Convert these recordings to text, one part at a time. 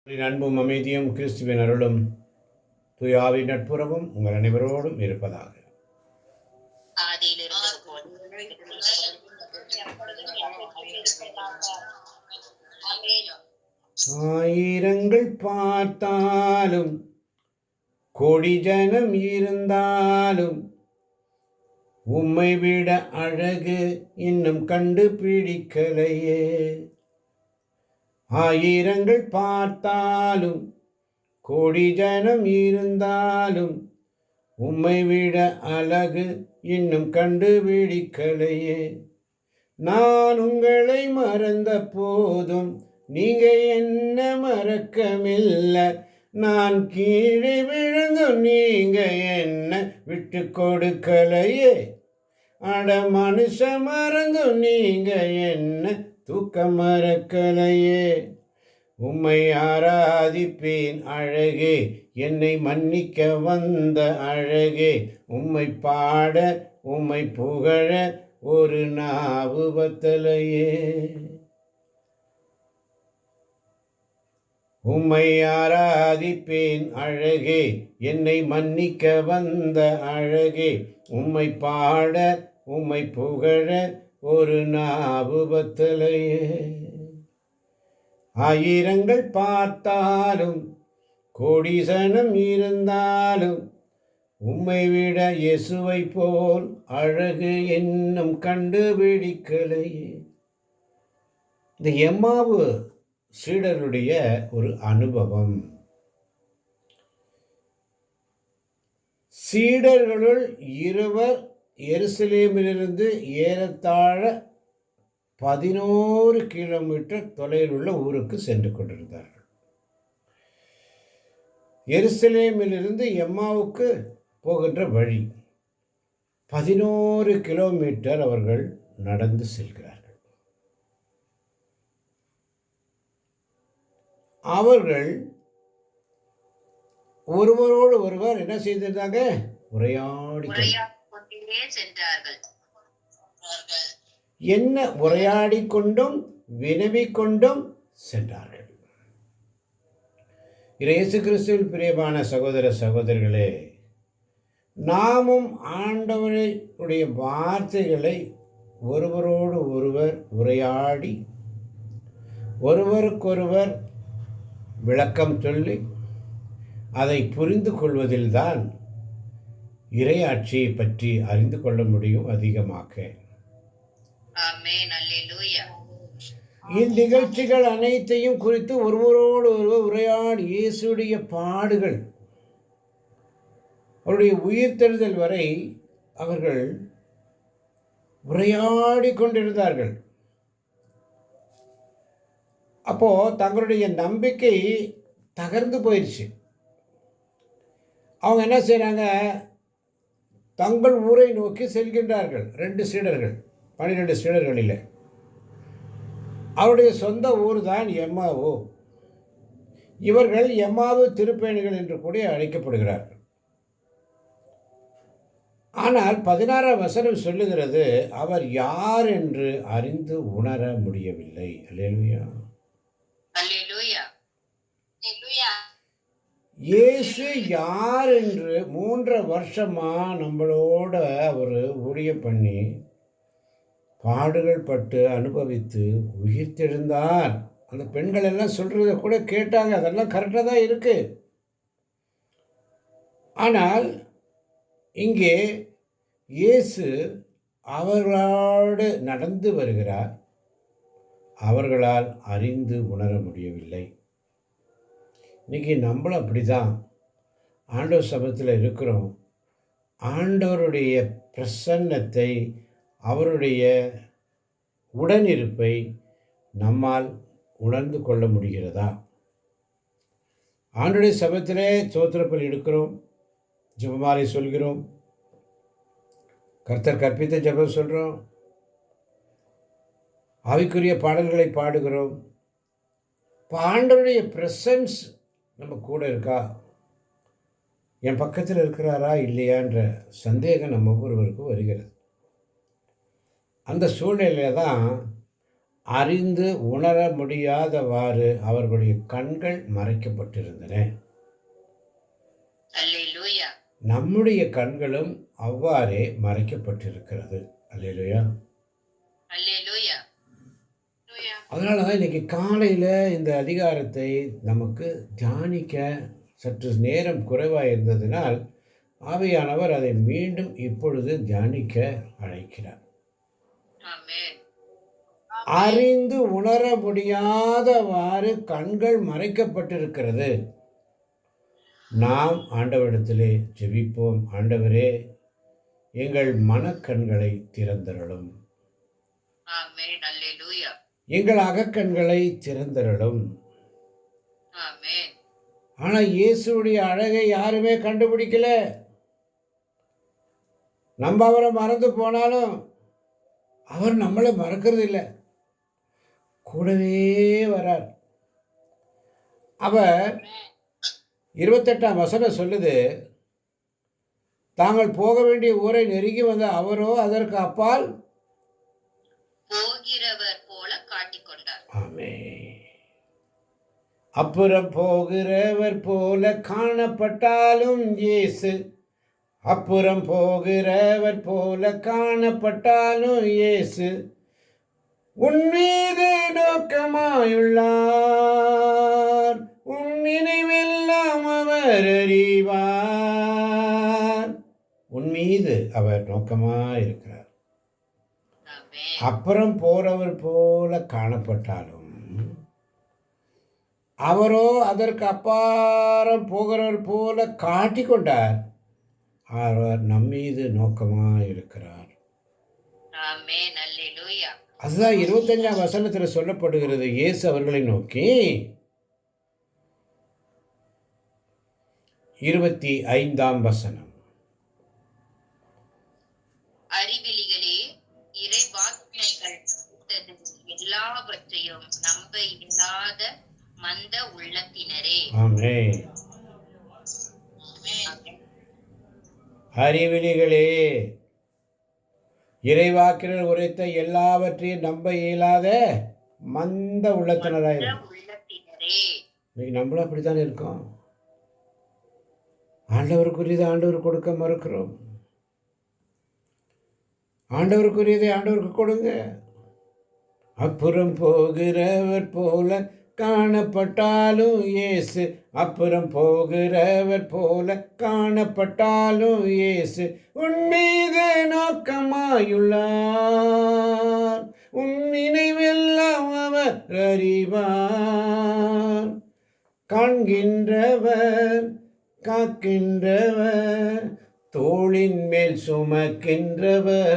அன்பும் அமைதியும் கிறிஸ்துவின் அருளும் தூயாவின் நட்புறவும் உங்கள் அனைவரோடும் இருப்பதாக. ஆயிரங்கள் பார்த்தாலும் கோடி ஜனம் இருந்தாலும் உம்மை விட அழகு இன்னும் கண்டுபிடிக்கலையே. ஆயிரங்கள் பார்த்தாலும் கோடி ஜனம் இருந்தாலும் உம்மை விட அழகு இன்னும் கண்டுபிடிக்கலையே. நான் உங்களை மறந்த போதும் நீங்க என்ன மறக்கமில்லை. நான் கீழே விழுந்தும் நீங்க என்ன விட்டு கொடுக்கலையே. அட மனுஷ மறந்தும் நீங்க என்ன தூக்க மறக்கலையே. உம்மை ஆராதிப்பேன் அழகே, என்னை மன்னிக்க வந்த அழகே. உம்மை பாட உம்மை புகழ ஒரு நாவு பத்தலையே. உம்மை ஆராதிப்பேன் அழகே, என்னை மன்னிக்க வந்த அழகே. உம்மை பாட உம்மை புகழ ஒரு நாவு பத்தலையே. ஆயிரங்கள் பார்த்தாலும் கோடி சனம் இருந்தாலும் உம்மை விட இயேசுவை போல் அழகு என்னும் கண்டுபிடிக்கலையே. இந்த எம்மாவு சீடருடைய ஒரு அனுபவம். சீடர்களுள் இருவர் எருசலேமிலிருந்து ஏறத்தாழ 11 கிலோமீட்டர் தொலைவில் உள்ள ஊருக்கு சென்று கொண்டிருந்தார்கள். எருசலேமிலிருந்து எம்மாவுக்கு போகின்ற வழி 11 கிலோமீட்டர் அவர்கள் நடந்து செல்கிறார்கள். அவர்கள் ஒருவரோடு ஒருவர் என்ன செய்திருந்தாங்க? உரையாடி சென்றார்கள். என்ன உரையாடி கொண்டும் வினவிக் கொண்டும் சென்றார்கள். இயேசு கிறிஸ்துவில் பிரியமான சகோதர சகோதரிகளே, நாமும் ஆண்டவருடைய வார்த்தைகளை ஒருவரோடு ஒருவர் உரையாடி ஒருவருக்கொருவர் விளக்கம் சொல்லி அதை புரிந்து கொள்வதில்தான் இறையாட்சியை பற்றி அறிந்து கொள்ள முடியும் அதிகமாக. இந்நிகழ்ச்சிகள் அனைத்தையும் குறித்து ஒருவரோடு ஒருவர் உரையாடி இயேசுடைய பாடுகள், அவருடைய உயிர்த்தெழுதல் வரை அவர்கள் உரையாடி கொண்டிருந்தார்கள். அப்போ தங்களுடைய நம்பிக்கை தகர்ந்து போயிடுச்சு. அவங்க என்ன செய்கிறாங்க? தங்கள் ஊரை நோக்கி செல்கின்றார்கள். 2 சீடர்கள், 12 சீடர்களில் அவருடைய சொந்த ஊர் தான் எம்மாவு. இவர்கள் எம்மாவு திருப்பயணிகள் என்று கூட அழைக்கப்படுகிறார்கள். ஆனால் 16ஆம் வசனம் சொல்லுகிறது, அவர் யார் என்று அறிந்து உணர முடியவில்லை. அல்லேலூயா. இயேசு யார் என்று 3 வருஷமா நம்மளோட அவர் ஊழியம் பண்ணி பாடுகள் பட்டு அனுபவித்து உயிர்த்தெழுந்தார். அந்த பெண்கள் எல்லாம் சொல்றத கூட கேட்டாங்க. அதெல்லாம் கரெக்டாக தான் இருக்கு. ஆனால் இங்கே இயேசு அவர்களோடு நடந்து வருகிறார். அவர்களால் அறிந்து உணர முடியவில்லை. இன்னைக்கு நம்மளும் அப்படிதான் ஆண்டவர் சபத்தில் இருக்கிறோம். ஆண்டவருடைய பிரசன்னத்தை, அவருடைய உடனிருப்பை நம்மால் உணர்ந்து கொள்ள முடிகிறதா? ஆண்டவருடைய சபத்திலே ஸ்தோத்திரப்பலி எடுக்கிறோம், ஜெபமாலை சொல்கிறோம், கர்த்தர் கற்பித்த ஜெபம் சொல்கிறோம், ஆவிக்குரிய பாடல்களை பாடுகிறோம். இப்போ ஆண்டவருடைய பிரசன்ஸ் நம்ம கூட இருக்கா? என் பக்கத்தில் இருக்கிறாரா இல்லையான்ற சந்தேகம் நம்ம ஒவ்வொருவருக்கும் வருகிறது. அந்த சூழ்நிலையில் தான் அறிந்து உணர முடியாதவாறு அவர்களுடைய கண்கள் மறைக்கப்பட்டிருந்தன. அல்லேலூயா. நம்முடைய கண்களும் அவ்வாறே மறைக்கப்பட்டிருக்கிறது. அல்லேலூயா. அல்லேலூயா. அதனால தான் இன்னைக்கு காலையில் இந்த அதிகாரத்தை நமக்கு தியானிக்க சற்று நேரம் குறைவாக இருந்ததினால் ஆவியானவர் அதை மீண்டும் இப்பொழுது தியானிக்க அழைக்கிறார். ஆமென். அறிந்து உணர முடியாதவாறு கண்கள் மறைக்கப்பட்டிருக்கிறது. நாம் ஆண்டவரிடத்திலே ஜெபிப்போம். ஆண்டவரே, எங்கள் மனக்கண்களை திறந்தருளும். ஆமென். அல்லேலூயா. எங்கள் அகக்கண்களை திறந்தருளும். ஆமென். ஆனால் இயேசுடைய அழகை யாருமே கண்டுபிடிக்கல. நம்ம அவரை மறந்து போனாலும் அவர் நம்மளை மறக்கிறது இல்லை, கூடவே வரார். அவர் 28ஆம் வசனம் சொல்லுது, தாங்கள் போக வேண்டிய ஊரை நெருங்கி வந்த அவரோ அதற்கு அப்பால் போகிறவர் போல காட்டிக்கொண்டார். ஆமென். அப்புறம் போகிறவர் போல காணப்பட்டாலும் இயேசு, அப்புறம் போகிறவர் போல காணப்பட்டாலும் இயேசு உன் மீது நோக்கமாயுள்ளார், உன் நினைவெல்லாம் அவர் அறிவார். உன் மீது அவர் நோக்கமாயிருக்கிறார். ஆமென். அப்புறம் போறவர் போல காணப்பட்டாலும் அவரோ அதற்கு அப்பாறம் போகிறவர் போல காட்டிக்கொண்டார். அவர் நம்மீது நோக்கமாக இருக்கிறார். ஆமென். அல்லேலூயா. அதுதான் 25ஆம் வசனத்தில் சொல்லப்படுகிறது. இயேசு அவர்களை நோக்கி 25ஆம் வசனம், அறிவிலிகளே, இறைவாக்கினர்கள் எல்லாவற்றையும் நம்ப இல்லாத மந்த உள்ளத்தினரே. ஆமென். அறிவிலிகளே, இறைவாக்கினர் உரைத்த எல்லாவற்றையும் நம்ப இயலாத மந்த உள்ளத்தினராயிருக்கும். உள்ளத்தினரே. இன்னைக்கு நம்மளும் அப்படித்தானே இருக்கோம். ஆண்டவருக்குரியதை ஆண்டவர் கொடுக்க மறுக்கிறோம். ஆண்டவருக்குரியதை ஆண்டவருக்கு கொடுங்க. அப்புறம் போகிறவர் போல காணப்பட்டாலும் இயேசு, அப்புறம் போகிறவர் போல காணப்பட்டாலும் இயேசு உன் மீது நோக்கமாயுள்ளார், உன் நினைவெல்லாம் அவர் அறிவார். காண்கின்றவர், காக்கின்றவர், தோளின் மேல் சுமக்கின்றவர்.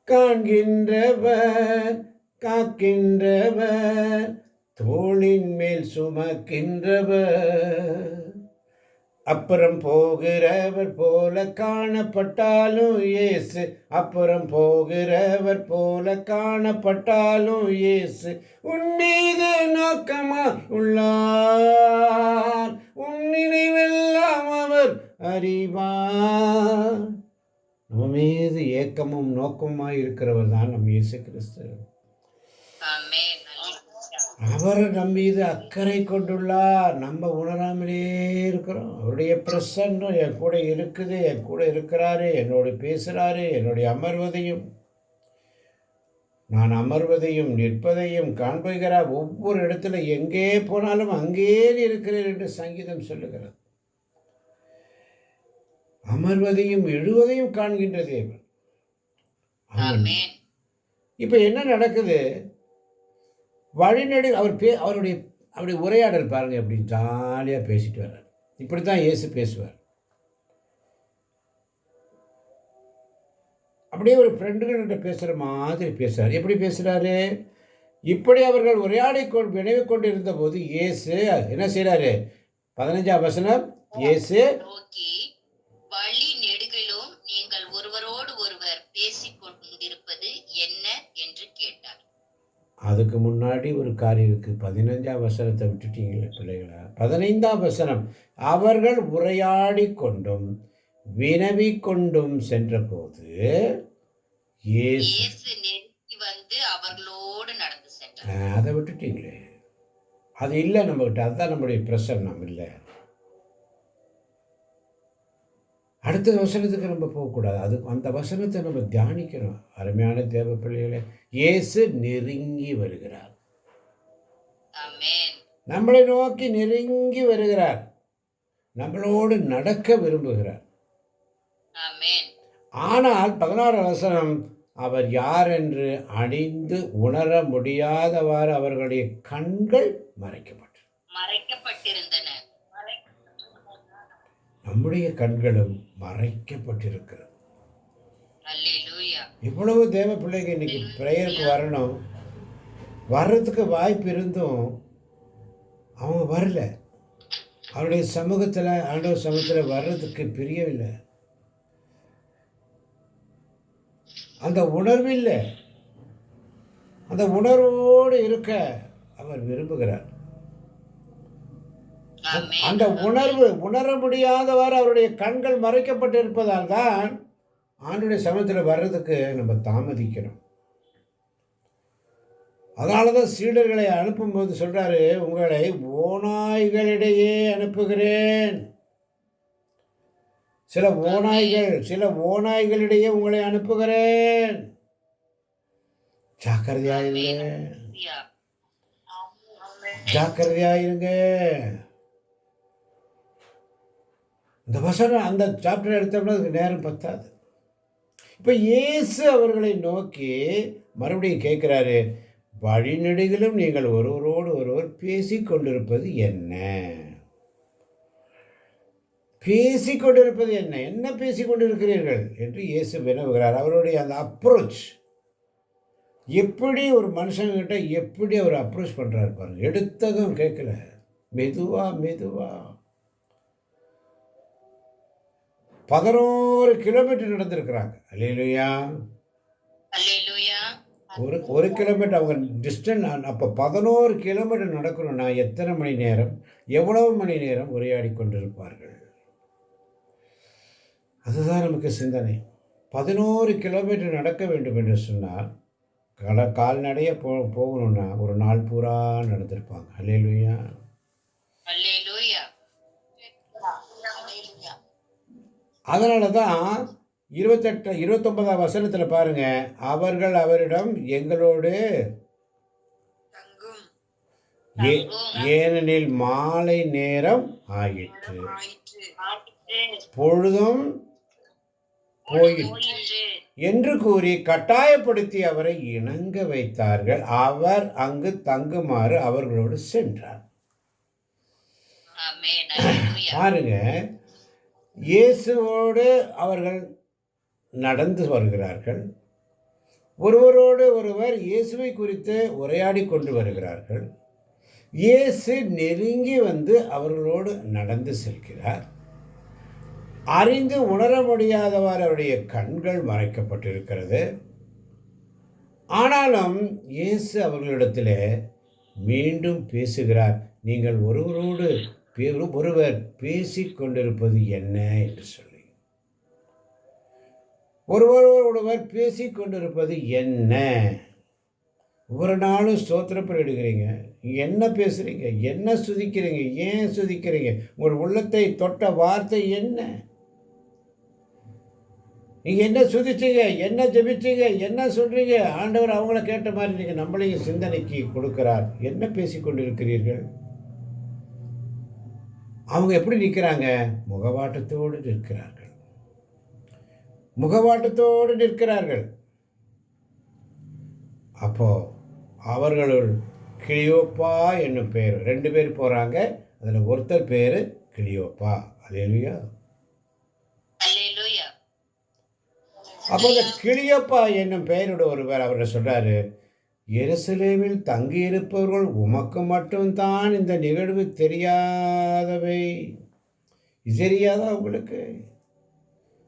காண்கின்றவர், காக்கின்றவர், தோளின் மேல் சுமக்கின்றவர். அப்புறம் போகிறவர் போல காணப்பட்டாலும் இயேசு, அப்புறம் போகிறவர் போல காணப்பட்டாலும் இயேசு உன் மீது நோக்கமா உள்ளார், உன் நினைவெல்லாம் அவர் அறிவார். நம்ம மீது ஏக்கமும் நோக்கமுமாய் இருக்கிறவர் தான் நம் இயேசு கிறிஸ்து. ஆமென். அவர் நம் மீது அக்கறை கொண்டுள்ளார். நம்ம உணராமலே இருக்கிறோம். அவருடைய பிரசன்னம் என் கூட இருக்குது, என் கூட இருக்கிறாரு, என்னோடு பேசுகிறாரு. என்னுடைய அமர்வதையும் நான் அமர்வதையும் நிற்பதையும் காண்புகிறார். ஒவ்வொரு இடத்துல எங்கே போனாலும் அங்கே இருக்கிறேன் என்று சங்கீதம் சொல்லுகிறது. அமர்வதையும் எழுவதையும் காண்கின்ற தேவன். ஆமென். இப்போ என்ன நடக்குது? வழிநடு அவருடைய உரையாடல் பாருங்கள், எப்படி ஜாலியாக பேசிட்டு வர்றார். இப்படி தான் இயேசு பேசுவார். அப்படியே ஒரு ஃப்ரெண்டுகிட்ட பேசுகிற மாதிரி பேசுகிறார். எப்படி பேசுகிறாரு? இப்படி அவர்கள் வினைவு கொண்டு இருந்தபோது இயேசு என்ன செய்கிறாரு? 15ஆம் வசனம், இயேசு நோக்கி, வழி நெடுகிலும் நீங்கள் ஒருவரோடு ஒருவர் பேசிக் கொண்டிருப்பது என்ன என்று கேட்டார். அதுக்கு முன்னாடி ஒரு காரியம் இருக்குது. 15ஆம் வசனத்தை விட்டுட்டீங்களே பிள்ளைகளா? 15ஆம் வசனம், அவர்கள் உரையாடி கொண்டும் வினவி கொண்டும் சென்றபோது இயேசு நெருங்கி வந்து அவர்களோடு நடந்து சென்றார். அதை விட்டுட்டீங்களே. அது இல்லை நம்மகிட்ட. அதுதான் நம்முடைய பிரசன்னம் இல்லை. அடுத்த வசனத்துக்கு நம்ம போகக்கூடாது. அது அந்த வசனத்தை நம்ம தியானிக்கணும். அருமையான தேவ பிள்ளைகளே, இயேசு நெருங்கி வருகிறார். ஆமென். நம்மளை நோக்கி நெருங்கி வருகிறார். நம்மளோடு நடக்க விரும்புகிறார். ஆமென். ஆனால் 16 வசனம், அவர் யார் என்று அணிந்து உணர முடியாதவாறு அவர்களுடைய கண்கள் மறைக்கப்பட்டிருந்தன. நம்முடைய கண்களும் மறைக்கப்பட்டிருக்கிறது. அல்லேலூயா. இவ்வளவு தேவ பிள்ளைங்க இன்னைக்கு ப்ரேயருக்கு வரணும். வர்றதுக்கு வாய்ப்பு இருந்தும் அவங்க வரல. அவருடைய சமூகத்தில், ஆண்டவர் சமூகத்தில் வர்றதுக்கு பிரியவில்லை. அந்த உணர்வு இல்லை. அந்த உணர்வோடு இருக்க அவர் விரும்புகிறார். ஆமென். அந்த உணர்வு உணர முடியாதவாறு அவருடைய கண்கள் மறைக்கப்பட்டிருப்பதால் தான் ஆண்டுடைய சமயத்தில் வர்றதுக்கு நம்ம தாமதிக்கிறோம். அதனால தான் சீடர்களை அனுப்பும்போது சொல்றாரு, உங்களை ஓநாய்களிடையே அனுப்புகிறேன். சில ஓநாய்களிடையே உங்களை அனுப்புகிறேன். ஜாக்கிரதையாயிருங்க, அல்லேலூயா. ஜாக்கிரதையாயிருங்க. இந்த வசனம் அந்த சாப்டர் எடுத்தோம்னா அதுக்கு நேரம் பத்தாது. இப்போ இயேசு அவர்களை நோக்கி மறுபடியும் கேட்குறாரு, வழிநெடுகிலும் நீங்கள் ஒருவரோடு ஒருவர் பேசிக்கொண்டிருப்பது என்ன? பேசிக்கொண்டிருப்பது என்ன? என்ன பேசிக்கொண்டிருக்கிறீர்கள் என்று இயேசு வினவுகிறார். அவருடைய அந்த அப்ரோச், எப்படி ஒரு மனுஷங்கிட்ட எப்படி அவர் அப்ரோச் பண்ணுறாரு பாருங்க. எடுத்ததும் கேட்கல, மெதுவா மெதுவா. 11 கிலோமீட்டர் நடந்திருக்கிறாங்க. அல்லேலூயா. அல்லேலூயா. ஒரு கிலோமீட்டர் அவங்க டிஸ்டன்ஸ். அப்போ 11 கிலோமீட்டர் நடக்கணும்னா எத்தனை மணி நேரம், எவ்வளவு மணி நேரம் உரையாடி கொண்டிருப்பார்கள்? அதுதான் நமக்கு சிந்தனை. 11 கிலோமீட்டர் நடக்க வேண்டும் என்று சொன்னால் கால்நடைய போகணும்னா ஒரு நாள் பூரா நடந்திருப்பாங்க. அல்லேலூயா. அல்லேலூயா. அதனால தான் 29ஆம் வசனத்தில் பாருங்க, அவர்கள் அவரிடம் எங்களோடு ஏனெனில் மாலை நேரம் ஆயிற்று, பொழுதும் போயிற்று என்று கூறி கட்டாயப்படுத்தி அவரை இணங்க வைத்தார்கள். அவர் அங்கு தங்குமாறு அவர்களோடு சென்றார். ஆமென். அல்லேலூயா. பாருங்க, இயேசுவோடு அவர்கள் நடந்து வருகிறார்கள். ஒருவரோடு ஒருவர் இயேசுவை குறித்து உரையாடி கொண்டு வருகிறார்கள். இயேசு நெருங்கி வந்து அவர்களோடு நடந்து செல்கிறார். அறிந்து உணர முடியாதவாறு அவருடைய கண்கள் மறைக்கப்பட்டிருக்கிறது. ஆனாலும் இயேசு அவர்களிடத்தில் மீண்டும் பேசுகிறார். நீங்கள் ஒருவரோடு ஒருவர் பேசிக்கொண்டிருப்பது என்ன என்று சொல்லி. ஒருவர் பேசிக்கொண்டிருப்பது என்ன? ஒவ்வொரு நாளும் ஸ்தோத்திரம் பண்ணிடுகிறீங்க, என்ன பேசுகிறீங்க, என்ன சுதிக்கிறீங்க, ஏன் சுதிக்கிறீங்க? உங்கள் உள்ளத்தை தொட்ட வார்த்தை என்ன? நீங்கள் என்ன சுதிச்சீங்க, என்ன ஜெபிச்சீங்க, என்ன சொல்கிறீங்க? ஆண்டவர் அவங்கள கேட்ட மாதிரி நீங்கள் நம்மளையும் சிந்தனைக்கு கொடுக்கிறார். என்ன பேசிக்கொண்டிருக்கிறீர்கள்? அவங்க எப்படி நிற்கிறாங்க? முகவாட்டத்தோடு நிற்கிறார்கள். முகவாட்டத்தோடு நிற்கிறார்கள். அப்போ அவர்களுள் கிளியோப்பா என்னும் பேர் 2 பேர் போகிறாங்க. அதில் ஒருத்தர் பேர் கிளியோப்பா. அல்லேலூயா. அல்லேலூயா. அப்போ அந்த கிளியோப்பா என்னும் பெயரோட ஒருவர் அவர்கள் சொல்கிறாரு, எருசலேமில் தங்கியிருப்பவர்கள் உமக்கு மட்டும்தான் இந்த நிகழ்வு தெரியாதவை. இது தெரியாதா உங்களுக்கு?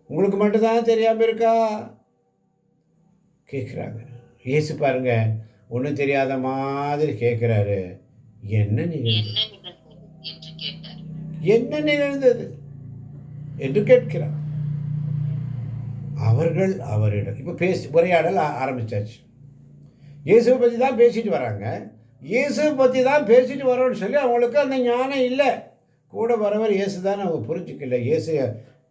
உங்களுக்கு மட்டும்தான் தெரியாமல் இருக்கா கேட்குறாங்க. இயேசு பாருங்க, ஒன்றும் தெரியாத மாதிரி கேட்குறாரு. என்ன நிகழ்ந்தது என்று கேட்டார். என்ன நிகழ்ந்தது என்று கேட்கிறார். அவர்கள் அவரிடம் இப்போ உரையாடல் ஆரம்பிச்சாச்சு. இயேசுவை பற்றி தான் பேசிட்டு வராங்க. இயேசுவை பற்றி தான் பேசிட்டு வரோன்னு சொல்லி அவங்களுக்கு அந்த ஞானம் இல்லை. கூட வரவர் இயேசு தானே அவங்க புரிஞ்சிக்கல. இயேசு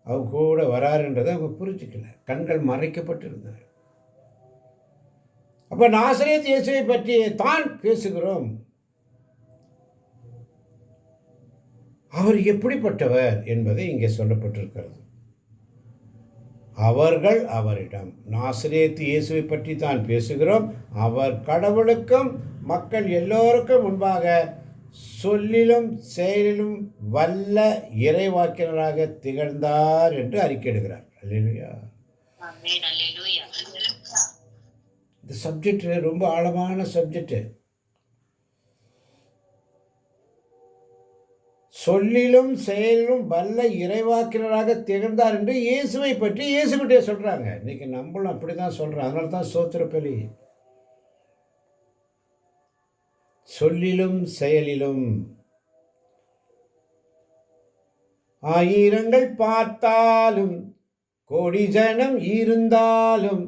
அவங்க கூட வராருன்றதை அவங்க புரிஞ்சிக்கல. கண்கள் மறைக்கப்பட்டிருந்தார். அப்போ நாசரேத் இயேசுவை பற்றி தான் பேசுகிறோம். அவர் எப்படிப்பட்டவர் என்பதை இங்கே சொல்லப்பட்டிருக்கிறது. அவர்கள் அவரிடம் நாசரேத்து இயேசுவை பற்றி தான் பேசுகிறோம். அவர் கடவுளுக்கும் மக்கள் எல்லோருக்கும் முன்பாக சொல்லிலும் செயலிலும் வல்ல இறைவாக்கினராக திகழ்ந்தார் என்று அறிக்கையிடுகிறார். அல்லேலூயா. ஆமென். அல்லேலூயா. இந்த சப்ஜெக்ட் ரொம்ப ஆழமான சப்ஜெக்ட். சொல்லிலும் செயலிலும் வல்ல இறைவாக்கினராக திகழ்ந்தார் என்று இயேசுவை பற்றி இயேசுகிட்டே சொல்றாங்க. இன்னைக்கு நம்மளும் அப்படிதான் சொல்றோம். அதனால தான் ஸ்தோத்திர பலி. சொல்லிலும் செயலிலும் ஆயிரங்கள் பார்த்தாலும் கோடி ஜனம் இருந்தாலும்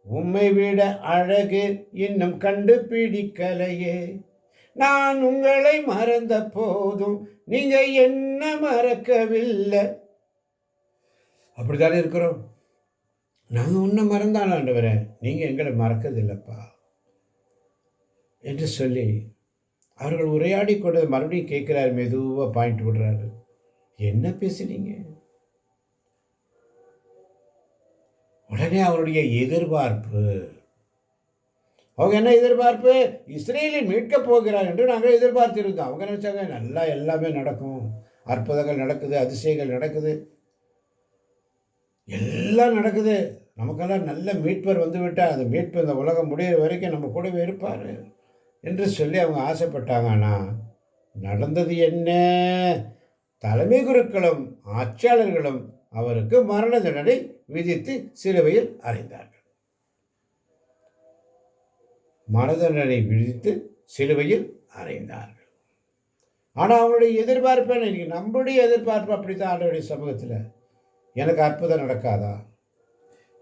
உம்மை விட அழகு இன்னும் கண்டுபிடிக்கலையே. நான் உங்களை மறந்த போதும் நீங்க என்ன மறக்கவில்லை. அப்படித்தானே இருக்கிறோம். நாங்கள் உன்னை மறந்தாலும் ஆண்டவரே, நீங்க எங்களை மறக்கதில்லைப்பா என்று சொல்லி அவர்கள் உரையாடி கொண்டு மறுபடியும் கேட்கிறார். மெதுவாக பாயிண்ட் விடுறாரு. என்ன பேசுனீங்க? உடனே அவருடைய எதிர்பார்ப்பு. அவங்க என்ன எதிர்பார்ப்பு? இஸ்ரேலை மீட்கப் போகிறார் என்று நாங்கள் எதிர்பார்த்திருந்தோம். அவங்க நினச்சாங்க நல்லா எல்லாமே நடக்கும், அற்புதங்கள் நடக்குது, அதிசயங்கள் நடக்குது, எல்லாம் நடக்குது, நமக்கெல்லாம் நல்ல மீட்பர் வந்து விட்டால் அந்த மீட்பு இந்த உலகம் முடிகிற வரைக்கும் நம்ம கூடவே இருப்பார் என்று சொல்லி அவங்க ஆசைப்பட்டாங்க. ஆனால் நடந்தது என்ன? தலைமை குருக்களும் ஆட்சியாளர்களும் அவருக்கு மரண தண்டனை விதித்து சிலுவையில் அறைந்தார்கள். மரணதண்டனை விதித்து சிலுவையில் அறைந்தார்கள். ஆனால் அவங்களுடைய எதிர்பார்ப்பு இன்னைக்கு நம்முடைய எதிர்பார்ப்பு அப்படித்தான். ஆண்டவருடைய சமூகத்தில் எனக்கு அற்புதம் நடக்காதா?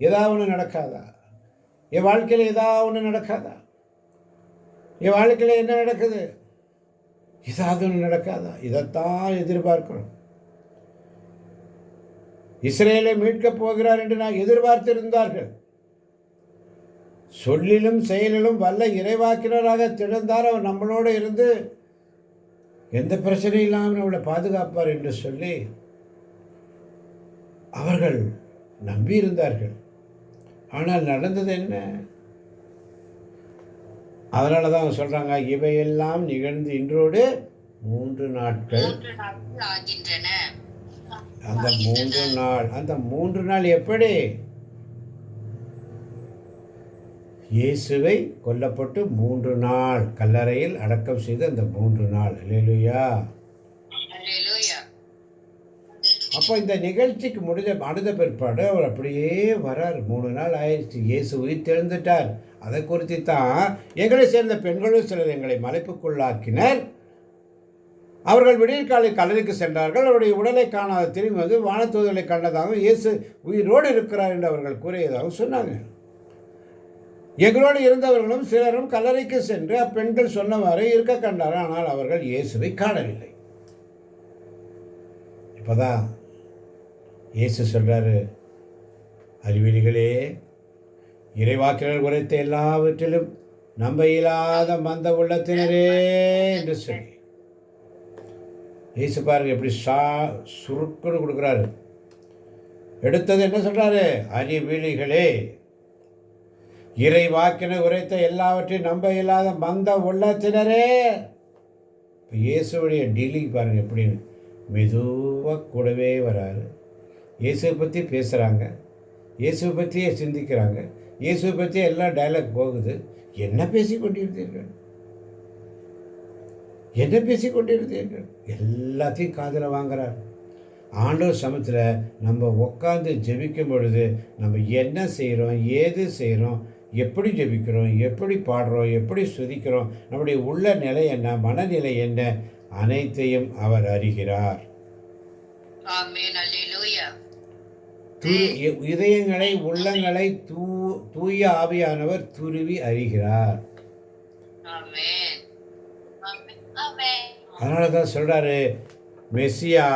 ஏதாவது ஒன்று நடக்காதா? என் வாழ்க்கையில் ஏதாவது ஒன்று நடக்காதா? என் வாழ்க்கையில் என்ன நடக்குது? ஏதாவது ஒன்று நடக்காதா? இதைத்தான் எதிர்பார்க்கிறோம். இஸ்ரேலை மீட்கப் போகிறார் என்று நான் எதிர்பார்த்திருந்தார்கள். சொல்லிலும் செயலிலும் வல்ல இறைவாக்கினராக திகழ்ந்தார். அவர் நம்மளோடு இருந்து எந்த பிரச்சனையும் இல்லாமல் நம்மளை பாதுகாப்பார் என்று சொல்லி அவர்கள் நம்பியிருந்தார்கள். ஆனால் நடந்தது என்ன? அதனால தான் சொல்றாங்க, இவையெல்லாம் நிகழ்ந்து இன்றோடு 3 நாட்கள் ஆகின்றன. அந்த 3 நாள் எப்படி? இயேசுவை கொல்லப்பட்டு 3 நாள் கல்லறையில் அடக்கம் செய்து அந்த 3 நாள். அல்லேலூயா. அப்போ இந்த நிகழ்ச்சிக்கு அடுத்த பிற்பாடு அவர் அப்படியே வரார். 3 நாள் ஆயிடுச்சு. இயேசு உயிர் தெழுந்துட்டார். அதை குறித்து தான் எங்களை சேர்ந்த பெண்களும் சிலர் எங்களை மலைப்புக்குள்ளாக்கினர். அவர்கள் விடியற்காலை கல்லறைக்கு சென்றார்கள். அவருடைய உடலை காணாத திரும்பி வந்து வானதூதர்களை கண்டதாகவும் இயேசு உயிரோடு இருக்கிறார் என்று அவர்கள் கூறியதாகவும் சொன்னாங்க. எங்களோடு இருந்தவர்களும் சிலரும் கல்லறைக்கு சென்று அப்பெண்கள் சொன்னவாறு இருக்க கண்டார். ஆனால் அவர்கள் இயேசுவை காணவில்லை. இப்போதான் இயேசு சொல்றாரு, அறிவிலிகளே, இறைவாக்கினர் உரைத்த எல்லாவற்றிலும் நம்ப இயலாத மந்த உள்ளத்தினரே என்று சொல்லி இயேசு பாருங்க எப்படி சுருக்குன்னு கொடுக்குறாரு. எடுத்தது என்ன சொல்றாரு? அறிவிலிகளே, இறைவாக்கினர் உரைத்த எல்லாவற்றையும் நம்ப இயலாத மந்த உள்ளத்தினரே. இப்போ இயேசுடைய டீலிங் பாருங்கள் எப்படின்னு. மெதுவாக கூடவே வராரு. இயேசுவை பற்றி பேசுகிறாங்க, இயேசுவை பற்றியே சிந்திக்கிறாங்க, இயேசுவை பற்றி எல்லாம் டைலாக் போகுது. என்ன பேசி கொண்டிருந்தீர்கள்? என்ன பேசி கொண்டிருந்தீர்கள்? எல்லாத்தையும் காதில் வாங்குறார். ஆண்டவர் சமயத்தில் நம்ம உட்காந்து ஜெபிக்கும் பொழுது நம்ம என்ன செய்கிறோம், ஏது செய்கிறோம், எப்படி ஜெபிக்கிறோம், எப்படி பாடுறோம், எப்படி சுதிக்கிறோம், நம்முடைய உள்ள நிலை என்ன, மனநிலை என்ன, அனைத்தையும் அவர் அறிகிறார். இதயங்களை உள்ளங்களை தூய ஆவியானவர் துருவி அறிகிறார். ஆமென். ஆமென். ஆமென். அதனால தான் சொல்கிறாரு, மெசியா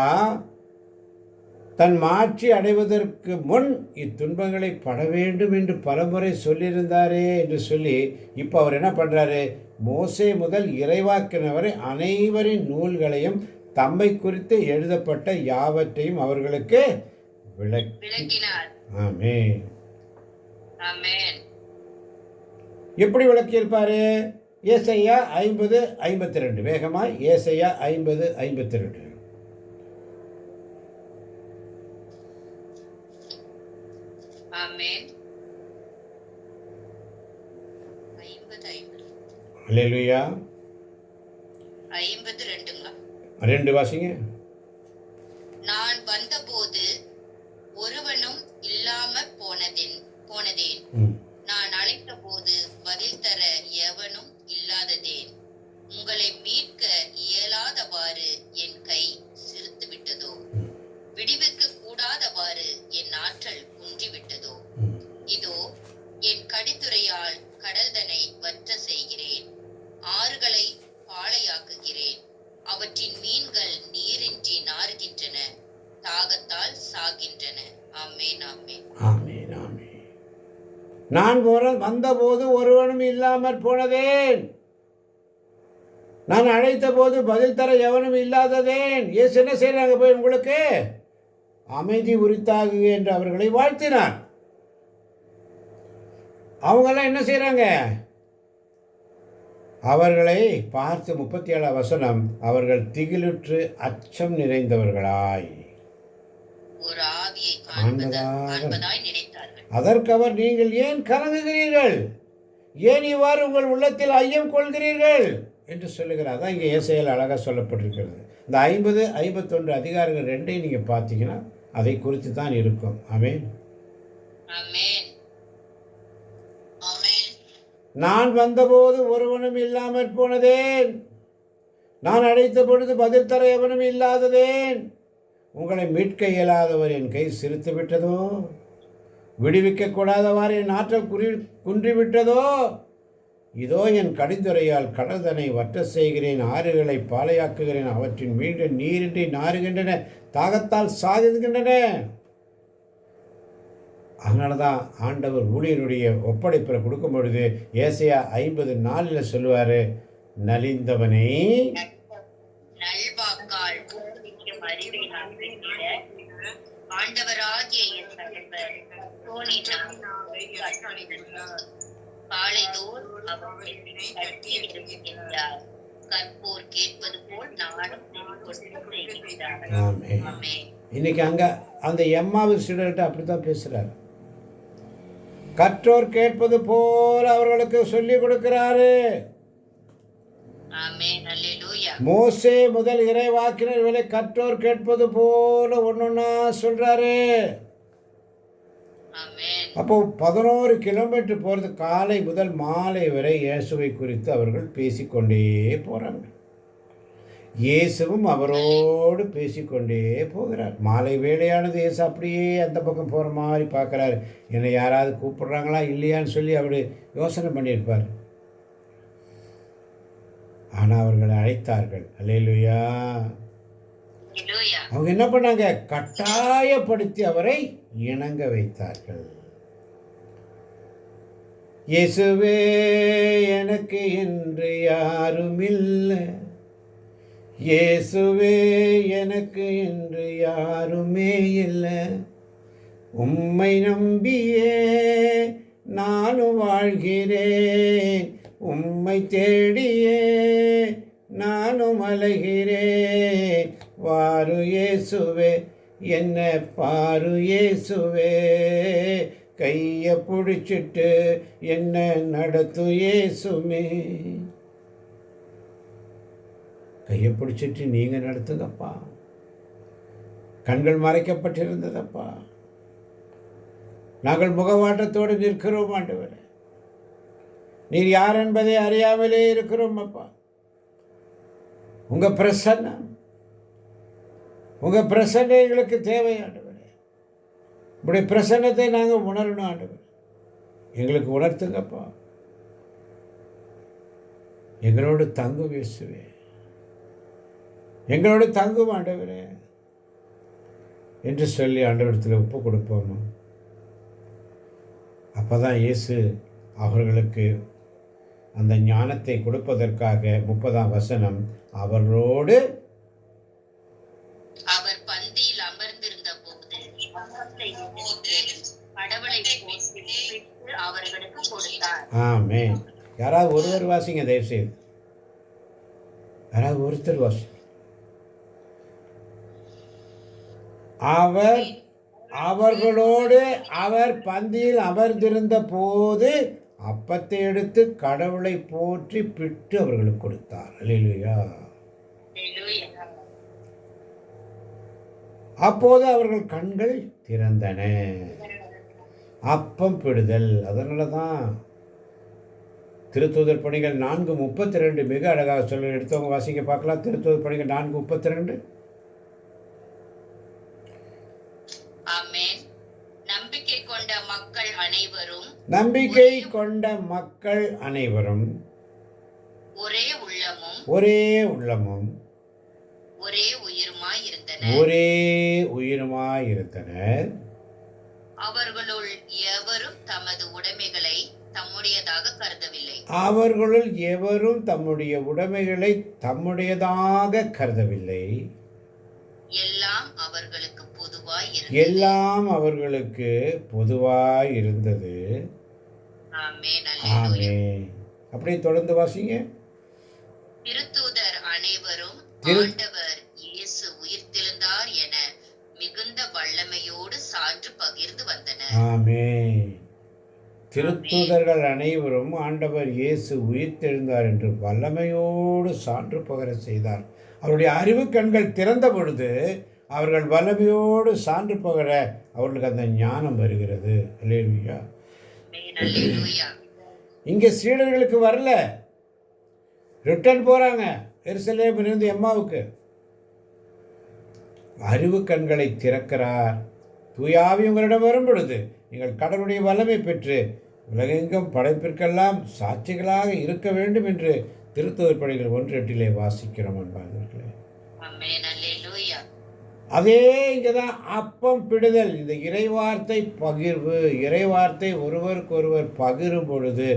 தன் மாட்சி அடைவதற்கு முன் இத்துன்பங்களை பட வேண்டும் என்று பலமுறை சொல்லியிருந்தாரே என்று சொல்லி இப்போ அவர் என்ன பண்ணுறாரு, மோசே முதல் இறைவாக்கினர் வரை அனைவரின் நூல்களையும் தம்மை குறித்து எழுதப்பட்ட யாவற்றையும் அவர்களுக்கு விளக்கினார். ஆமென். ஆமென். எப்படி விளக்கியிருப்பாரு? ஏசையா 50:52. வேகமாய் ஏசையா 50:52. ஆமென். 50. அல்லேலூயா. 52ங்க. 2 வாசிங்க. நான் வந்தபோது ஒருவனும் இல்லாம போனதேன். ம். நான் அழைத்த போது பதில் தர எவனும் இல்லாததேன். உங்களை மீட்க இயலாதவாறு என் கை சிறுத்து விட்டதோ, விடுவிக்க கூடாதவாறு என் ஆற்றல் குன்றிவிட்டதோ. ம். இதோ என் கடித்துறையால் கடல்தனை வற்ற செய்கிறேன், ஆறுகளை பாளையாக்குகிறேன். அவற்றின் மீன்கள் நீரின்றி நாறுகின்றன, தாகத்தால் சாகின்றன. ஆமென். ஆமென். ஆமென். ஆமென். நான் வந்தபோது ஒருவனும் இல்லாமற் போனதேன். நான் அழைத்த போது பதில் தர எவனும் இல்லாததேன். இயேசு என்ன செய்கிறாங்க? போய் உங்களுக்கு அமைதி உரித்தாக என்று அவர்களை வாழ்த்தினார். அவங்கெல்லாம் என்ன செய்கிறாங்க? அவர்களை பார்த்து 37 வசனம், அவர்கள் திகிலுற்று அச்சம் நிறைந்தவர்களாய் ஒரு ஆவியை காண்பதாய் நினைத்தார்கள். அதற்கு அவர், நீங்கள் ஏன் கலங்குகிறீர்கள்? ஏன் இவ்வாறு உங்கள் உள்ளத்தில் ஐயம் கொள்கிறீர்கள் என்று சொல்லுகிறார். அதான் இங்கே ஏசாயால் அழகாக சொல்லப்பட்டிருக்கிறது. இந்த 50, 51 அதிகாரங்கள் ரெண்டையும் நீங்கள் பார்த்தீங்கன்னா அதை குறித்து தான் இருக்கும். ஆமென். ஆமென். ஆமென். நான் வந்தபோது ஒருவனும் இல்லாமற் போனதேன். நான் அழைத்த பொழுது பதில் தர எவனும் இல்லாததேன். உங்களை மீட்க இயலாதவர் என் கை சிறுத்து விட்டதோ, விடுவிக்க கூடாதவாறு என் ஆற்றல் குன்றிவிட்டதோ. இதோ என் கடிந்துரையால் கடல்தனை வற்ற செய்கிறேன், ஆறுகளை பாளையாக்குகிறேன். அவற்றின் மீண்டும் நீரின்றி நாறுகின்றன, தாகத்தால் சாகின்றன. அதனால தான் ஆண்டவர் ஊழியருடைய ஒப்படைப்பில் கொடுக்கும் பொழுது ஏசாயா 50:4 சொல்லுவார், நலிந்தவனை நல்வாக்கால் ஊக்குவிக்கும் அறிவை நான் பெற்றிட, ஆண்டவராகிய என் தலைவர் தோணினாவை அர்ப்பணித்துள்ளார். காலைதோறும் அவர் என்னை கட்டி எழுப்புகின்றார். கற்போர் கேட்பது போல் நானும் செய்கின்றார். ஆமென். இன்னைக்கு அங்கே அந்த எம்மாவு ஸ்டூடெண்ட் அப்படி தான் பேசுகிறார். கற்றோர் கேட்பது போல அவர்களுக்கு சொல்லிக் கொடுக்கிறாரு. ஆமென். அல்லேலூயா. மோசே முதல் இறைவாக்கினர்களை கற்றோர் கேட்பது போல ஒன்னொன்னா சொல்றாரு. ஆமென். அப்போ 11 கிலோமீட்டர் போகிறது, காலை முதல் மாலை வரை இயேசுவை குறித்து அவர்கள் பேசிக்கொண்டே போகிறாங்க. இயேசுவும் அவரோடு பேசிக்கொண்டே போகிறார். மாலை வேலையானது இயேசு அப்படியே அந்த பக்கம் போகிற மாதிரி பார்க்குறாரு. என்னை யாராவது கூப்பிடுறாங்களா இல்லையான்னு சொல்லி அவர் யோசனை பண்ணியிருப்பார். ஆனால் அவர்களை அழைத்தார்கள். அல்லேலூயா. அல்லேலூயா. அவங்க என்ன பண்ணாங்க? கட்டாயப்படுத்தி அவரை இணங்க வைத்தார்கள். இயேசுவே எனக்கு என்று யாருமில்லை, இயேசுவே எனக்கு என்று யாருமே இல்லை, உம்மை நம்பியே நானும் வாழ்கிறேன், உம்மை தேடியே நானும் அலைகிறேன், வாரு இயேசுவே என்ன பாரு இயேசுவே, கையை பிடிச்சிட்டு என்ன நடத்து இயேசுமே. கையை பிடிச்சிட்டு நீங்கள் நடத்துங்கப்பா. கண்கள் மறைக்கப்பட்டிருந்ததப்பா. நாங்கள் முகவாட்டத்தோடு நிற்கிறோம் ஆண்டவரே. நீர் யார் என்பதை அறியாமலே இருக்கிறோம் அப்பா. உங்கள் பிரசன்னம் எங்களுக்கு தேவை ஆண்டவரே. உங்களுடைய பிரசன்னத்தை நாங்கள் உணரணும் ஆண்டவரே. எங்களுக்கு உணர்த்துங்கப்பா. எங்களோடு தங்கும் இயேசுவே, எங்களோடு தங்கும் ஆண்டவரே என்று சொல்லி ஆண்டவரத்தில் ஒப்பு கொடுப்போமா? அப்போ தான் இயேசு அவர்களுக்கு அந்த ஞானத்தை கொடுப்பதற்காக 30ஆம் வசனம், அவர்களோடு அவர் பந்தியில் அமர்ந்திருந்த போது கடவுளை போற்றி அவர்களுக்கு கொடுத்தார். ஆமென். யாராவது ஒருவர் வாசிங்க தயவுசெய்து. யாராவது ஒருத்தர் வாசி. அவர்களோடு அவர் பந்தியில் அமர்ந்திருந்த போது அப்பத்தை எடுத்து கடவுளை போற்றி பிட்டு அவர்களுக்கு கொடுத்தார். அல்லேலூயா. அப்போது அவர்கள் கண்கள் திறந்தன. அப்பம் பிடுதல். அதனால தான் திருத்தூதர் பணிகள் 4:32 மிக அழகாக சொல்ல. எடுத்தவங்க வாசிக்க பார்க்கலாம். திருத்தூதர் பணிகள் 4:32. நம்பிக்கை கொண்ட மக்கள் அனைவரும் ஒரே உள்ளமும் ஒரே உயிருமாயிருந்தனர். அவர்களுள் எவரும் தமது உடைமைகளை தம்முடையதாக கருதவில்லை. எல்லாம் அவர்களுக்கு பொதுவாய் இருந்தது. ஆமென். அப்படியே தொடர்ந்து வாசிங்க. திருத்தூதர் அனைவரும் ஆண்டவர் இயேசு உயிர்த்தெழுந்தார் என மிகுந்த வல்லமையோடு சான்று பகிர்ந்து வந்தனர். ஆமென். திருத்தூதர்கள் அனைவரும் ஆண்டவர் இயேசு உயிர்த்தெழுந்தார் என்று வல்லமையோடு சான்று பகர செய்தார். அவருடைய அறிவு கண்கள் திறந்த பொழுது அவர்கள் வல்லமையோடு சான்று பகர அவர்களுக்கு அந்த ஞானம் வருகிறது. அல்லேலூயா. இங்கே சீடர்களுக்கு வரல, ரிட்டர்ன் போகிறாங்க எருசலேமிலிருந்து எம்மாவுக்கு. அறிவு கண்களை திறக்கிறார். தூயாவி உங்களிடம் வரும் பொழுது நீங்கள் கடவுளுடைய வல்லமை பெற்று உலகெங்கும் படைப்பிற்கெல்லாம் சாட்சிகளாக இருக்க வேண்டும் என்று திருத்தூதர் பணிகள் 1:8 வாசிக்கிறோம் அன்பானவர்களே. அதே இங்கே தான் அப்பம் பிடுதல். இந்த இறைவார்த்தை பகிர்வு, இறைவார்த்தை ஒருவருக்கொருவர் பகிரும் பொழுது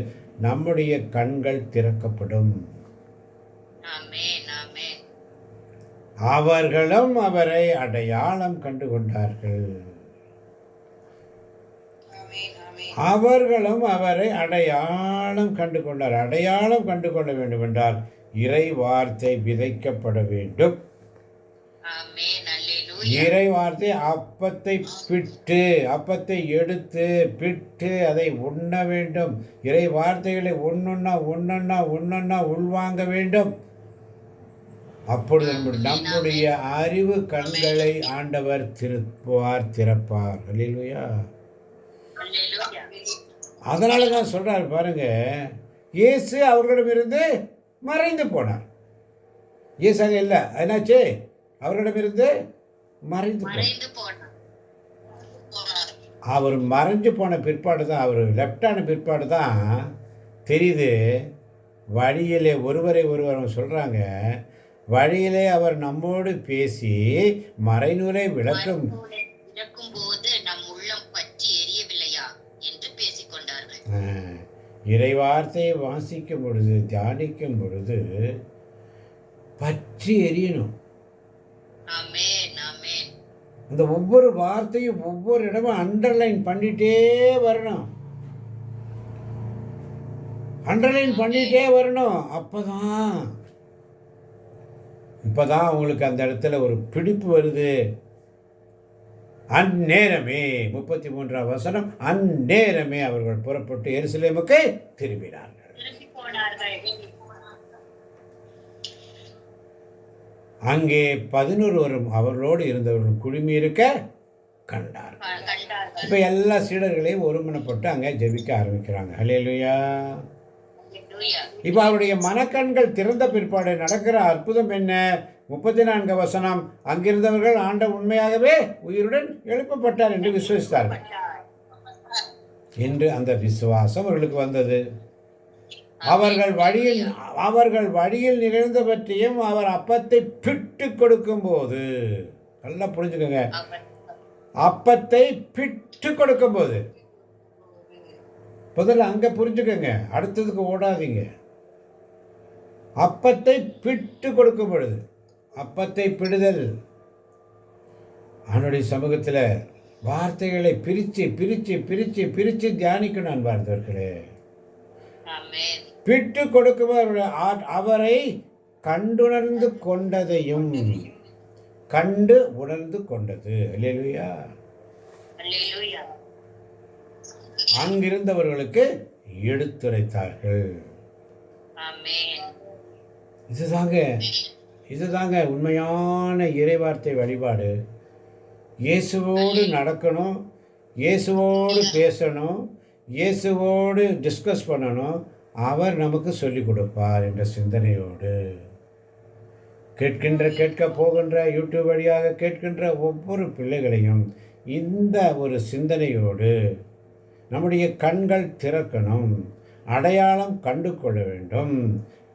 நம்முடைய கண்கள் திறக்கப்படும். அவர்களும் அவரை அடையாளம் கண்டு கொண்டார்கள். அடையாளம் கண்டு கொள்ள வேண்டும் என்றால் இறை வார்த்தை விதைக்கப்பட வேண்டும். இறை வார்த்தை அப்பத்தை எடுத்து பிட்டு அதை உண்ண வேண்டும். இறை வார்த்தைகளை ஒன்னொன்னா உள்வாங்க வேண்டும். அப்பொழுது நம்முடைய அறிவு கண்களை ஆண்டவர் திறப்பார். அல்லேலூயா. அதனால தான் சொல்றாரு பாருங்க, இயேசு அவர்களிடமிருந்து மறைந்து போனார். இயேசு அங்கே இல்லை, என்னாச்சு? அவர்களிடமிருந்து மறைந்து போனார். அவர் மறைஞ்சு போன பிற்பாடு தான், அவர் லெஃப்டான பிற்பாடு தான் தெரியுது. வழியிலே ஒருவர் சொல்கிறாங்க, வழியிலே அவர் நம்மோடு பேசி மறைநூலை விளக்கும் போது நம் உள்ளம் பற்றி எரியவில்லையா என்று பேசிக்கொண்டார்கள். இறைவார்த்தையை வாசிக்கும் பொழுது, தியானிக்கும் பொழுது பற்றி எரியணும். அந்த ஒவ்வொரு வார்த்தையும் ஒவ்வொரு இடமும் அண்டர்லைன் பண்ணிட்டே வரணும். இப்பதான் உங்களுக்கு அந்த இடத்துல ஒரு பிடிப்பு வருது. அந்நேரமே 33ஆம் வசனம், அந்நேரமே அவர்கள் புறப்பட்டு எருசலேமுக்கு திரும்பினார்கள். அங்கே 11 அவர்களோடு இருந்தவர்கள் குழுமி இருக்க கண்டார். இப்ப எல்லா சீடர்களையும் ஒருமனப்பட்டு அங்கே ஜெபிக்க ஆரம்பிக்கிறாங்க. அல்லேலூயா. இப்ப அவருடைய மனக்கண்கள் திறந்த பிற்பாடு நடக்கிற அற்புதம் என்ன? 34 வசனம், அங்கிருந்தவர்கள் ஆண்டவர் உண்மையாகவே உயிருடன் எழுப்பப்பட்டார் என்று விசுவசித்தார்கள் என்று அந்த விசுவாசம் அவர்களுக்கு வந்தது. அவர்கள் வழியில் நிகழ்ந்தவற்றையும் அவர் அப்பத்தை பிட்டு கொடுக்கும்போது, நல்லா புரிஞ்சுக்கோங்க, அப்பத்தை பிட்டு கொடுக்கும்போது, முதல்ல அங்கே புரிஞ்சுக்கோங்க, அடுத்ததுக்கு ஓடாதீங்க. அப்பத்தை பிட்டு கொடுக்கும் பொழுது, அப்பத்தை பிடுதல், அவனுடைய சமூகத்தில் வார்த்தைகளை பிரித்து பிரித்து பிரித்து பிரித்து தியானிக்கணும் அன்பார்ந்தவர்களே. பிட்டு கொடுக்கும் அவரை கண்டுணர்ந்து கொண்டதையும் கண்டு உணர்ந்து கொண்டது. அல்லேலூயா. அங்கிருந்தவர்களுக்கு எடுத்துரைத்தார்கள். இதுதாங்க உண்மையான இறைவார்த்தை வழிபாடு. இயேசுவோடு நடக்கணும், இயேசுவோடு பேசணும், இயேசுவோடு டிஸ்கஸ் பண்ணணும், அவர் நமக்கு சொல்லிக் கொடுப்பார் என்ற சிந்தனையோடு கேட்க போகின்ற யூடியூப் வழியாக கேட்கின்ற ஒவ்வொரு பிள்ளைகளையும் இந்த ஒரு சிந்தனையோடு நம்முடைய கண்கள் திறக்கணும், அடையாளம் கண்டு கொள்ள வேண்டும்,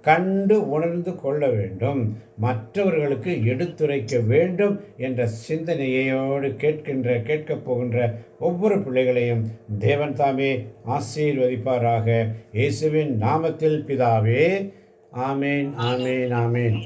கண்டு உணர்ந்து கொள்ள வேண்டும், மற்றவர்களுக்கு எடுத்துரைக்க வேண்டும் என்ற சிந்தனையோடு கேட்கப் போகின்ற ஒவ்வொரு பிள்ளைகளையும் தேவன் தாமே ஆசீர்வதிப்பாராக. இயேசுவின் நாமத்தில் பிதாவே. ஆமேன், ஆமேன், ஆமேன்.